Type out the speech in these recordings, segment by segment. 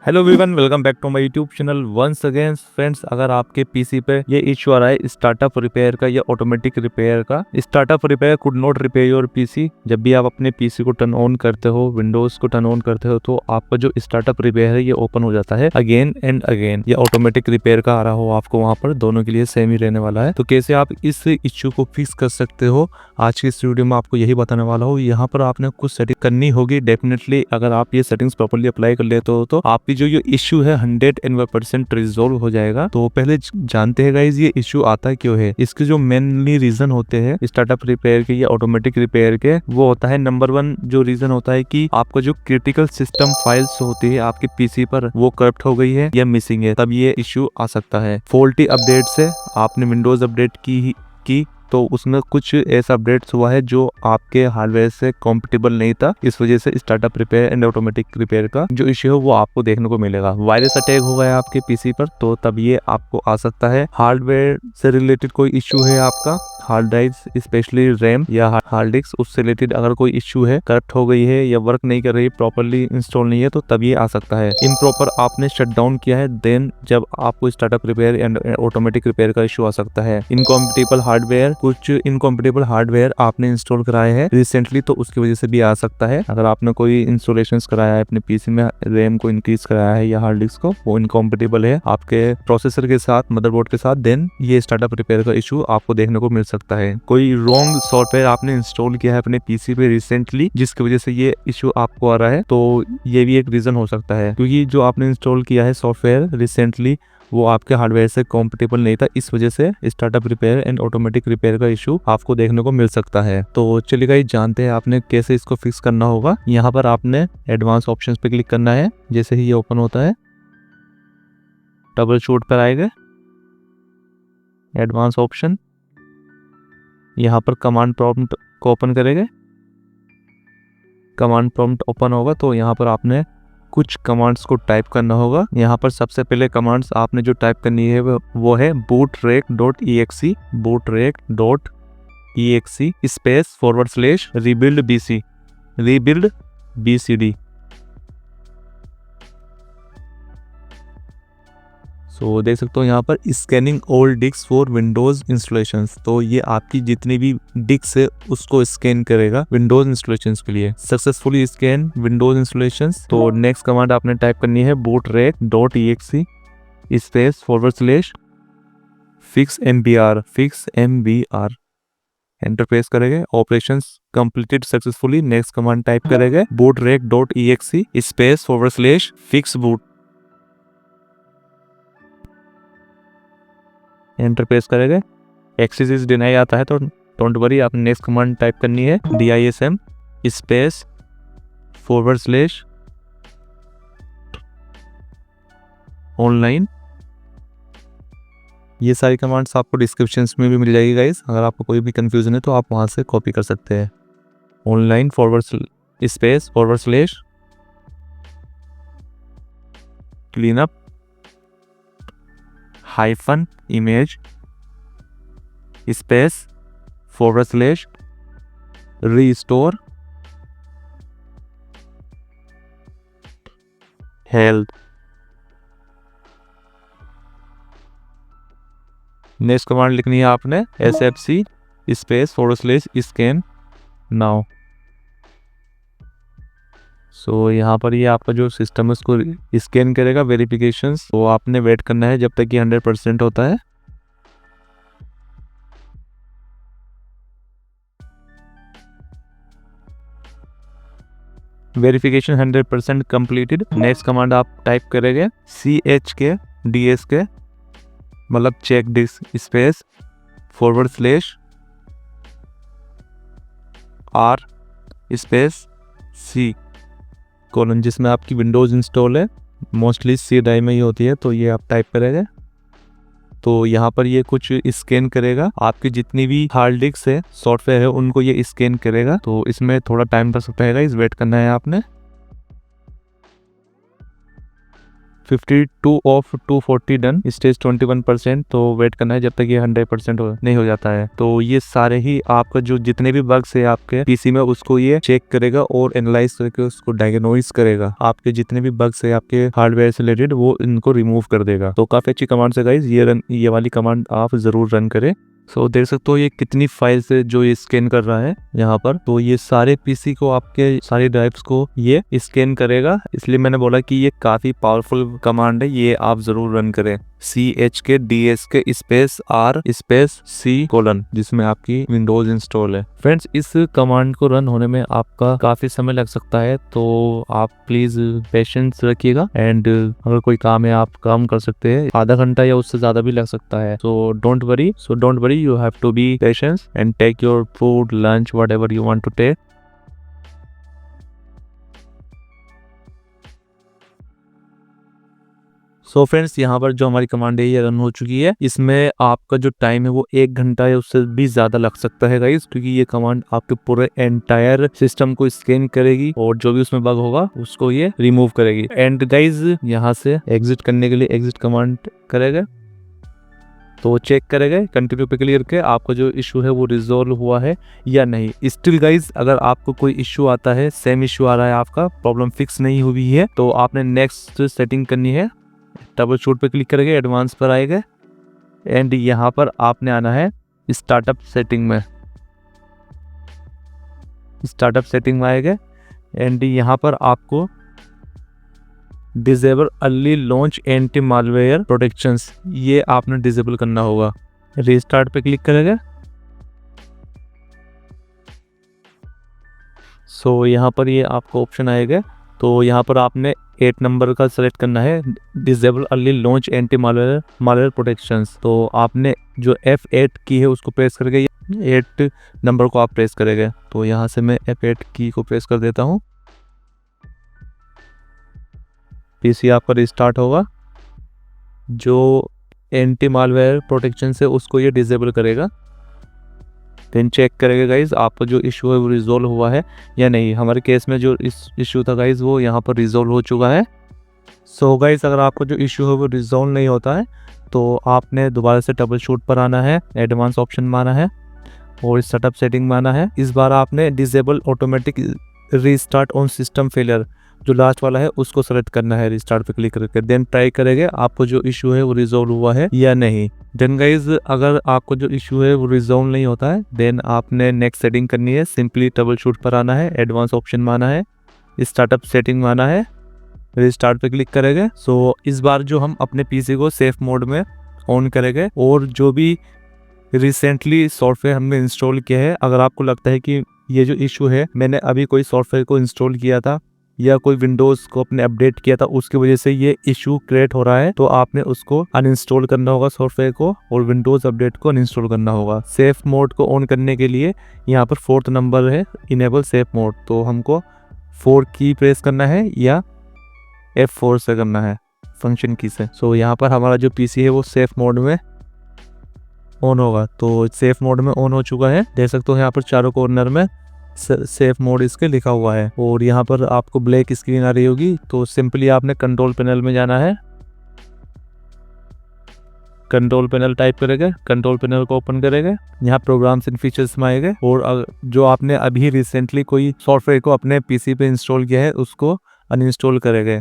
Hello everyone, welcome back to my YouTube channel once again. Friends, अगर आपके PC पे ये इशू आ रहा है स्टार्टअप रिपेयर का या ऑटोमेटिक रिपेयर का, startup repair could not repair your PC. जब भी आप अपने पीसी को टर्न ऑन करते हो, विंडोज को टर्न ऑन करते हो, तो आपका जो स्टार्टअप रिपेयर है ये ओपन हो जाता है अगेन एंड अगेन। या ऑटोमेटिक रिपेयर का आ रहा हो आपको, वहां पर दोनों के लिए सेम ही रहने वाला है। तो कैसे आप इस इश्यू को फिक्स कर सकते हो, आज की इस वीडियो में आपको यही बताने वाला हूँ। यहाँ पर आपने कुछ सेटिंग करनी होगी डेफिनेटली। अगर आप ये सेटिंग्स प्रॉपर्ली अप्लाई कर लेते हो तो आपकी जो ये इश्यू है 101% रिजोल्व हो जाएगा। तो पहले जानते हैं गाइज ये इश्यू आता क्यों है। इसके जो मेनली रीजन होते हैं स्टार्टअप रिपेयर के या ऑटोमेटिक रिपेयर के, वो होता है नंबर 1 जो रीजन होता है कि आपका जो क्रिटिकल सिस्टम फाइल्स होती है आपके पीसी पर वो करप्ट हो गई है या मिसिंग है, तब ये इश्यू आ सकता है। फॉल्टी अपडेट से आपने विंडोज अपडेट की तो उसमें कुछ ऐसा अपडेट्स हुआ है जो आपके हार्डवेयर से कॉम्पेटिबल नहीं था। इस वजह से startup repair and automatic repair का जो इश्यू है वो आपको देखने को मिलेगा। वायरस अटैक हो गया आपके पीसी पर तो तब ये आपको आ सकता है। हार्डवेयर से रिलेटेड कोई इश्यू है आपका, हार्ड ड्राइव स्पेशली रैम या हार्ड डिस्क, उससे रिलेटेड अगर कोई इश्यू है, करप्ट हो गई है या वर्क नहीं कर रही, प्रॉपरली इंस्टॉल नहीं है, तो तब ये आ सकता है। इम्प्रॉपर आपने शट डाउन किया है, देन जब आपको startup repair and automatic repair का इश्यू आ सकता है। इनकॉम्पेटिबल हार्डवेयर, कुछ इनकॉम्पेटिबल हार्डवेयर आपने इंस्टॉल कराए हैं रिसेंटली, तो उसकी वजह से भी आ सकता है। अगर आपने कोई इंस्टॉलेशन कराया है अपने पीसी में, रैम को इंक्रीज कराया है या हार्ड डिस्क को, वो इनकॉम्पेटिबल है आपके प्रोसेसर के साथ, मदरबोर्ड के साथ, देन ये स्टार्टअप रिपेयर का इशू आपको देखने को मिल सकता है। कोई रॉन्ग सॉफ्टवेयर आपने इंस्टॉल किया है अपने पीसी पे रिसेंटली, जिसकी वजह से ये इशू आपको आ रहा है, तो ये भी एक रीजन हो सकता है। क्योंकि जो आपने इंस्टॉल किया है सॉफ्टवेयर रिसेंटली वो आपके हार्डवेयर से कॉम्पेटिबल नहीं था, इस वजह से startup repair and automatic repair का इशू आपको देखने को मिल सकता है। तो चलिए गाइस, जानते हैं आपने कैसे इसको फिक्स करना होगा। यहाँ पर आपने एडवांस ऑप्शंस पे क्लिक करना है। जैसे ही ये ओपन होता है, ट्रबल शूट पर आएगा, एडवांस ऑप्शन, यहाँ पर कमांड प्रॉम्प्ट को ओपन करेंगे। कमांड प्रॉम्प्ट ओपन होगा तो यहाँ पर आपने कुछ कमांड्स को टाइप करना होगा। यहाँ पर सबसे पहले कमांड्स आपने जो टाइप करनी है वो है bootrec.exe, bootrec.exe space /rebuild bcd। सो देख सकते हो यहाँ पर scanning all disk for Windows installations. तो ये आपकी जितनी भी डिस्क है उसको स्कैन करेगा विंडोज इंस्टॉलेशंस के लिए। Successfully scan Windows installations. तो नेक्स्ट कमांड आपने टाइप करनी है bootrec.exe space /fixmbr। Enter press करेंगे, operations completed successfully. Next command type करेंगे bootrec.exe space /fixboot। Enter press करेंगे, एक्सेस इज डिनाई आता है तो डोंट वरी, आपने नेक्स्ट कमांड टाइप करनी है dism स्पेस /online। ये सारी कमांड्स आपको डिस्क्रिप्शंस में भी मिल जाएगी गाइस। अगर आपको कोई भी कंफ्यूजन है तो आप वहां से कॉपी कर सकते हैं। Online space clean up hyphen image space /restore health. Next command लिखनी है आपने sfc स्पेस /scan नाउ। सो यहाँ पर ये आपका जो सिस्टम है उसको स्कैन करेगा वेरिफिकेशन। तो आपने वेट करना है जब तक कि 100% होता है। Verification 100% completed. नेक्स्ट कमांड आप टाइप करेंगे chkdsk मतलब check disk space /r space c colon, जिसमें आपकी विंडोज इंस्टॉल है, मोस्टली सी ड्राइव में ही होती है, तो ये आप टाइप करेंगे। तो यहाँ पर ये कुछ स्कैन करेगा, आपकी जितनी भी हार्ड डिस्क है सॉफ्टवेयर है उनको ये स्कैन करेगा। तो इसमें थोड़ा टाइम लग सकता है, इस वेट करना है आपने। 52 ऑफ 240 डन, स्टेज 21%। तो वेट करना है जब तक ये 100% नहीं हो जाता है। तो ये सारे ही आपका जो जितने भी बग्स है आपके पीसी में उसको ये चेक करेगा और एनालाइज करके उसको डायग्नोज करेगा। आपके जितने भी बग्स है आपके हार्डवेयर से रिलेटेड वो इनको रिमूव कर देगा। तो काफी अच्छी कमांड है गाइज, ये वाली कमांड आप जरूर रन करें। सो देख सकते हो ये कितनी फाइल्स है जो ये स्कैन कर रहा है यहाँ पर। तो ये सारे पीसी को आपके सारी ड्राइव्स को ये स्कैन करेगा, इसलिए मैंने बोला कि ये काफी पावरफुल कमांड है, ये आप जरूर रन करें। CHKDSK_R_C जिसमें आपकी विंडोज इंस्टॉल है। फ्रेंड्स इस कमांड को रन होने में आपका काफी समय लग सकता है, तो आप प्लीज पेशेंस रखिएगा एंड अगर कोई काम है आप काम कर सकते हैं। आधा घंटा या उससे ज्यादा भी लग सकता है। So don't worry, you have to be patience and take your food, lunch, whatever you want to take. So friends यहाँ पर जो हमारी कमांड है ये रन हो चुकी है। इसमें आपका जो टाइम है वो 1 घंटा या उससे भी ज्यादा लग सकता है गाइस, क्योंकि ये कमांड आपके पूरे एंटायर सिस्टम को स्कैन करेगी और जो भी उसमें बग होगा उसको ये रिमूव करेगी। एंड गाइस यहाँ से एग्जिट करने के लिए एग्जिट कमांड करेगा, तो चेक करेगा कंटिन्यू पे क्लियर के आपका जो इशू है वो रिजोल्व हुआ है या नहीं। स्टिल गाइज अगर आपको कोई इशू आता है, सेम इशू आ रहा है, आपका प्रॉब्लम फिक्स नहीं हुई है, तो आपने नेक्स्ट सेटिंग करनी है। ट्रबल शूट पे क्लिक करेंगे, एडवांस पर आएगा एंड यहाँ पर आपने आना है स्टार्टअप सेटिंग में। स्टार्टअप सेटिंग में आएगा एंड यहाँ पर आपको disable early launch anti malware protections ये आपने डिसेबल करना होगा। रीस्टार्ट पे क्लिक करेंगे, सो यहाँ पर ये आपको ऑप्शन आएगा। तो यहाँ पर आपने 8 नंबर का सेलेक्ट करना है, disable early launch anti malware protections. तो आपने जो F8 की है उसको प्रेस करके 8 नंबर को आप प्रेस करेंगे। तो यहाँ से मैं F8 की को प्रेस कर देता हूँ, पीसी आपका रिस्टार्ट होगा। जो एंटी मालवेयर प्रोटेक्शन से उसको ये डिसेबल करेगा, देन चेक करेगा गाइज आपका जो इशू है वो रिजोल्व हुआ है या नहीं। हमारे केस में जो इशू था गाइज वो यहाँ पर रिजोल्व हो चुका है। सो गाइज अगर आपका जो इशू है वो रिजोल्व नहीं होता है तो आपने दोबारा से ट्रबल शूट पर आना है, एडवांस ऑप्शन में आना है और सेटअप सेटिंग में आना है। इस बार आपने disable automatic restart on system failure जो लास्ट वाला है उसको सेलेक्ट करना है, रिस्टार्ट पे क्लिक करके देन ट्राई करेंगे आपको जो इशू है वो रिजोल्व हुआ है या नहीं। देन गाइज अगर आपको जो इशू है वो रिजोल्व नहीं होता है देन आपने नेक्स्ट सेटिंग करनी है। सिंपली ट्रबल शूट पर आना है, एडवांस ऑप्शन में आना है, स्टार्टअप सेटिंग में आना है, रिस्टार्ट पे क्लिक करेंगे। सो इस बार जो हम अपने पीसी को सेफ मोड में ऑन करेंगे और जो भी रिसेंटली सॉफ्टवेयर हमने इंस्टॉल किया है, अगर आपको लगता है कि ये जो इशू है मैंने अभी कोई सॉफ्टवेयर को इंस्टॉल किया था या कोई विंडोज़ को अपने अपडेट किया था उसकी वजह से ये इशू क्रिएट हो रहा है, तो आपने उसको अनइंस्टॉल करना होगा सॉफ्टवेयर को और विंडोज़ अपडेट को अनइंस्टॉल करना होगा। सेफ मोड को ऑन करने के लिए यहाँ पर 4th नंबर है इनेबल सेफ मोड, तो हमको 4 की प्रेस करना है या F4 से करना है फंक्शन की से। सो यहाँ पर हमारा जो पीसी है वो सेफ मोड में ऑन होगा। तो सेफ मोड में ऑन हो चुका है, देख सकते हो यहाँ पर चारों कॉर्नर में सेफ मोड इसके लिखा हुआ है और यहाँ पर आपको ब्लैक स्क्रीन आ रही होगी। तो सिंपली आपने कंट्रोल पैनल में जाना है, कंट्रोल पैनल टाइप करेंगे, कंट्रोल पैनल को ओपन करेंगे, यहाँ प्रोग्राम्स एंड फीचर्स में आएंगे और जो आपने अभी रिसेंटली कोई सॉफ्टवेयर को अपने पीसी पे इंस्टॉल किया है उसको अनइंस्टॉल करेंगे।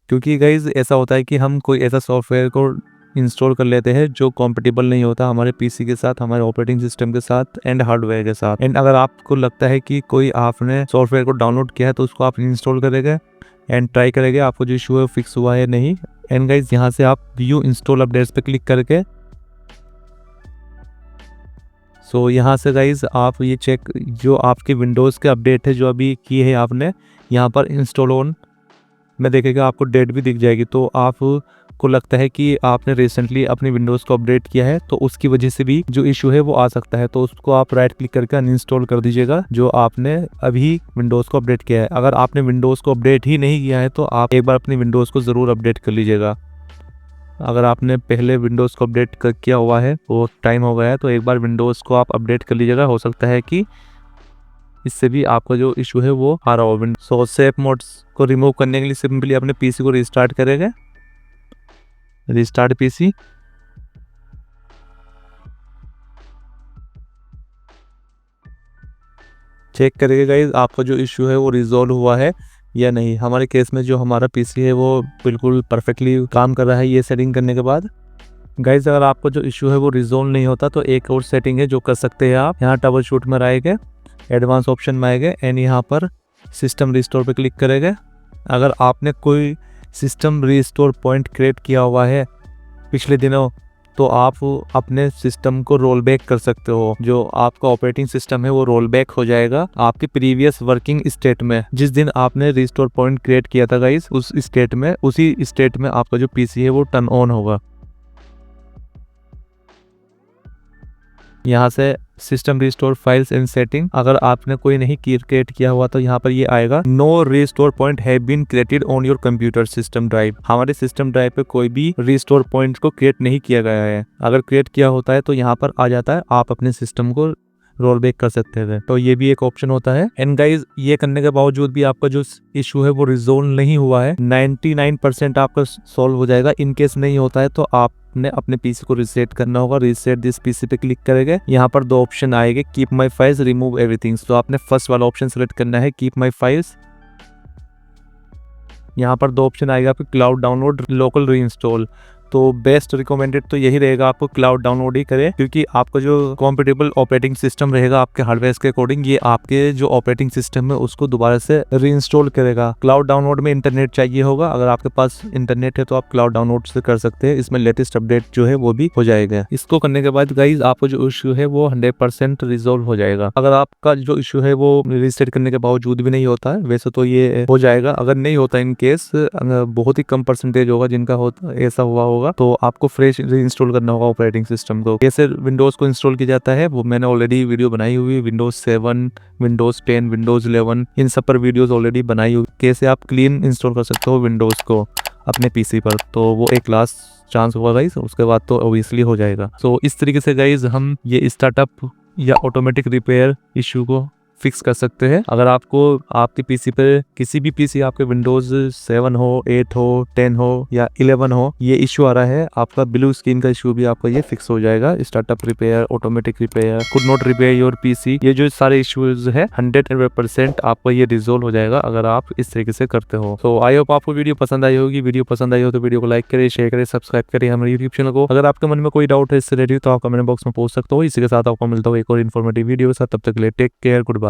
क्योंकि गाइज ऐसा होता है कि हम कोई ऐसा सॉफ्टवेयर को इंस्टॉल कर लेते हैं जो कॉम्पेटिबल नहीं होता हमारे पीसी के साथ, हमारे ऑपरेटिंग सिस्टम के साथ एंड हार्डवेयर के साथ। एंड अगर आपको लगता है कि कोई आपने सॉफ्टवेयर को डाउनलोड किया है तो उसको आप इंस्टॉल करेंगे एंड ट्राई करेंगे आपको जो इशू है फिक्स हुआ है नहीं। एंड गाइज यहाँ से आप व्यू इंस्टॉल अपडेट्स पे क्लिक करके सो यहाँ से गाइज आप ये चेक जो आपके विंडोज़ के अपडेट है जो अभी किए हैं आपने, यहाँ पर इंस्टॉल ऑन में देखेगा आपको डेट भी दिख जाएगी। तो आपको लगता है कि आपने रिसेंटली अपनी विंडोज़ को अपडेट किया है तो उसकी वजह से भी जो इशू है वो आ सकता है, तो उसको आप राइट क्लिक करके अनइंस्टॉल कर दीजिएगा जो आपने अभी विंडोज़ को अपडेट किया है। अगर आपने विंडोज़ को अपडेट ही नहीं किया है तो आप एक बार अपनी विंडोज़ को ज़रूर अपडेट कर लीजिएगा। अगर आपने पहले विंडोज़ को अपडेट किया हुआ है वो टाइम हो गया है तो एक बार विंडोज़ को आप अपडेट कर लीजिएगा, हो सकता है कि इससे भी आपका जो इशू है वो आ रहा हो। सो सेफ मोड्स को रिमूव करने के लिए सिंपली अपने पीसी को रिस्टार्ट करेंगे, रिस्टार्ट पीसी। चेक करेंगे गाइज आपका जो इशू है वो रिजॉल्व हुआ है या नहीं। हमारे केस में जो हमारा पीसी है वो बिल्कुल परफेक्टली काम कर रहा है ये सेटिंग करने के बाद। गाइज अगर आपका जो इशू है वो रिजॉल्व नहीं होता तो एक और सेटिंग है जो कर सकते हैं आप। यहाँ ट्रबल शूट में आएंगे, एडवांस ऑप्शन में आएंगे एंड यहाँ पर सिस्टम रिस्टोर पे क्लिक करेंगे। अगर आपने कोई सिस्टम रिस्टोर पॉइंट क्रिएट किया हुआ है पिछले दिनों तो आप अपने सिस्टम को रोल बैक कर सकते हो। जो आपका ऑपरेटिंग सिस्टम है वो रोल बैक हो जाएगा आपके प्रीवियस वर्किंग स्टेट में। जिस दिन आपने रिस्टोर पॉइंट क्रिएट किया था गाइस उस स्टेट में, उसी स्टेट में आपका जो पीसी है वो टर्न ऑन होगा। यहाँ से system restore files and setting, अगर आपने कोई नहीं क्रिएट किया हुआ तो यहाँ पर ये आएगा no restore point have been created on your computer system drive. हमारे सिस्टम ड्राइव पे कोई भी रिस्टोर पॉइंट को क्रिएट नहीं किया गया है। अगर क्रिएट किया होता है तो यहाँ पर आ जाता है, आप अपने सिस्टम को रोल बैक कर सकते थे। तो ये भी एक ऑप्शन होता है। एंड गाइज ये करने के बावजूद भी आपका जो इशू है वो रिजोल्व नहीं हुआ है, 99% आपका सॉल्व हो जाएगा। इन केस नहीं होता है तो आपने अपने पीसी को रीसेट करना होगा। रीसेट दिस पीसी पे क्लिक करेंगे, यहाँ पर दो ऑप्शन आएंगे, keep my files, remove everything. तो आपने फर्स्ट वाला ऑप्शन सेलेक्ट करना है, कीप माई फाइल्स। यहाँ पर दो ऑप्शन आएगा आपको, क्लाउड डाउनलोड, लोकल रीइंस्टॉल। तो बेस्ट रिकमेंडेड तो यही रहेगा आपको क्लाउड डाउनलोड ही करें, क्योंकि आपका जो कॉम्पेटेबल ऑपरेटिंग सिस्टम रहेगा आपके हार्डवेयर के अकॉर्डिंग ये आपके जो ऑपरेटिंग सिस्टम है उसको दोबारा से रीइंस्टॉल करेगा। क्लाउड डाउनलोड में इंटरनेट चाहिए होगा, अगर आपके पास इंटरनेट है तो आप क्लाउड डाउनलोड से कर सकते हैं। इसमें लेटेस्ट अपडेट जो है वो भी हो जाएगा। इसको करने के बाद गाइज आपको जो इशू है वो 100% रिजोल्व हो जाएगा। अगर आपका जो इशू है वो रीसेट करने के बावजूद भी नहीं होता है, वैसे तो ये हो जाएगा। अगर नहीं होता इन केस, बहुत ही कम परसेंटेज होगा जिनका होता ऐसा हुआ होगा, तो आपको फ्रेश रीइंस्टॉल करना होगा ऑपरेटिंग सिस्टम को। कैसे विंडोज को इंस्टॉल किया जाता है वो मैंने ऑलरेडी वीडियो बनाई हुई, विंडोज 7, विंडोज 10, विंडोज 11 इन सब पर वीडियोस ऑलरेडी बनाई हुई। कैसे आप क्लीन इंस्टॉल कर सकते हो विंडोज को अपने पीसी पर, तो वो एक लास्ट चांस होगा गाइस, उसके बाद तो ऑब्वियसली हो जाएगा। सो इस तरीके से गाइस हम ये स्टार्टअप या ऑटोमेटिक रिपेयर इशू को फिक्स कर सकते हैं। अगर आपको आपके पीसी पे किसी भी पीसी आपके विंडोज 7 हो, 8 हो, 10 हो या 11 हो ये इशू आ रहा है, आपका ब्लू स्क्रीन का इशू भी आपका ये फिक्स हो जाएगा। Startup repair, automatic repair, could not repair your PC, ये जो सारे इश्यूज है 100% आपका ये रिजोल्व हो जाएगा अगर आप इस तरीके से करते हो। तो आई होप आपको वीडियो पसंद आई होगी। वीडियो पसंद आई हो तो वीडियो को लाइक करें, शेयर करें, सब्सक्राइब करें हमारे यूट्यूब चैनल को। अगर आपके मन में कोई डाउट है इससे रिलेटेड तो आप कमेंट बॉक्स में पूछ सकते हो। इसी के साथ आपको मिलता हो एक और इन्फॉर्मेटिव वीडियो के साथ, तब तक के लिए टेक केयर, गुड बाय।